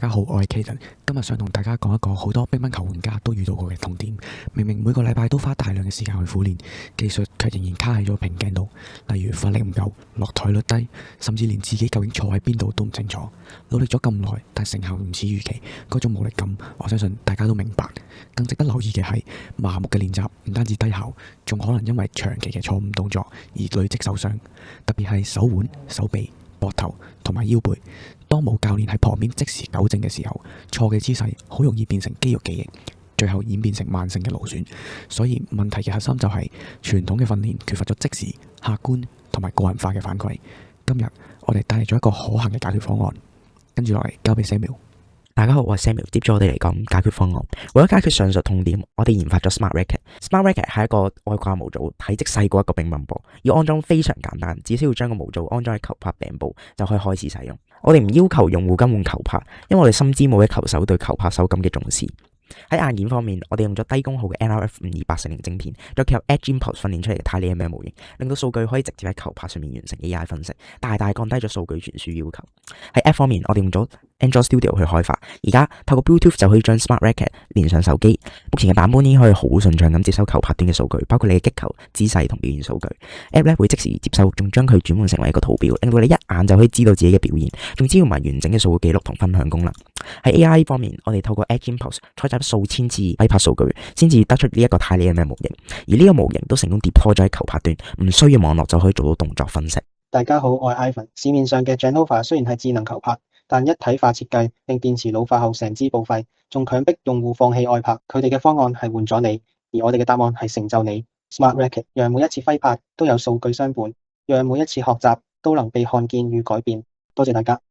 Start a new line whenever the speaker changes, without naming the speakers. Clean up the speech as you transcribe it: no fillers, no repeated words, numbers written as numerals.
大家好，我係 Kaden，今日想同大家講一個好多乒乓球玩家都遇到過嘅痛點。明明每個禮拜都花大量嘅時間去苦練，技術卻仍然卡喺咗瓶頸度。例如發力唔夠、落台率低，甚至連自己究竟坐喺邊度都唔清楚。努力咗咁耐，但成效唔似預期，嗰種無力感，我相信大家都明白。更值得留意嘅係，麻木嘅練習唔單止低效，仲可能因為長期嘅錯誤動作而累積受傷，特別係手腕、手臂、膊頭同埋腰背。當冇教練喺旁邊即時糾正嘅時候，錯嘅姿勢好容易變成肌肉記憶，最後演變成慢性嘅勞損。所以問題嘅核心就係傳統嘅訓練缺乏咗即時、客觀同埋個人化嘅反饋。今日我哋帶嚟咗一個可行嘅解決方案，跟住落嚟交俾 Samuel。
大家好，我係 Samuel，接住我哋嚟講解決方案。為咗解決上述痛點，我哋研發咗 Smart Racket。Smart Racket 係一個外掛模組，體積細過一個乒乓波，要安裝非常簡單，只需要將個模組安裝喺球拍頂部就可以開始使用。我哋唔要求用戶更換球拍，因為我哋深知每位球手對球拍手感嘅重視。喺硬件方面，我哋用咗低功耗嘅 NRF52840晶片，再結合 Edge Impulse 訓練出嚟嘅 TinyML 模型，令到數據可以直接喺球拍上面完成 AI 分析，大大降低咗數據傳輸要求。喺 App 方面，我哋用咗 Android Studio 去開發，而家透過 Bluetooth 就可以將 Smart Racket 連上手機。目前嘅版本已經可以好順暢咁接收球拍端嘅數據，包括你嘅擊球、姿勢同表現數據。App 咧會即時接收，仲將佢轉換成為一個圖表，令到你一眼就可以知道自己嘅表現，仲支援埋完整嘅數據記錄同分享功能。喺 AI 方面，我哋透過 Edge Impulse 採集咗數千次揮拍數據，先至得出呢一個 TinyML 模型，而呢個模型都成功 deploy 咗喺球拍端，唔需要網絡就可以做到動作分析。
大家好，我係 Ivan。市面上嘅 Janova 雖然係智能球拍，但一體化設計令電池老化後成支報廢，仲強迫用戶放棄愛拍。佢哋嘅方案係換咗你，而我哋嘅答案係成就你。Smart Racket 讓每一次揮拍都有數據相伴，讓每一次學習都能被看見與改變。多謝大家。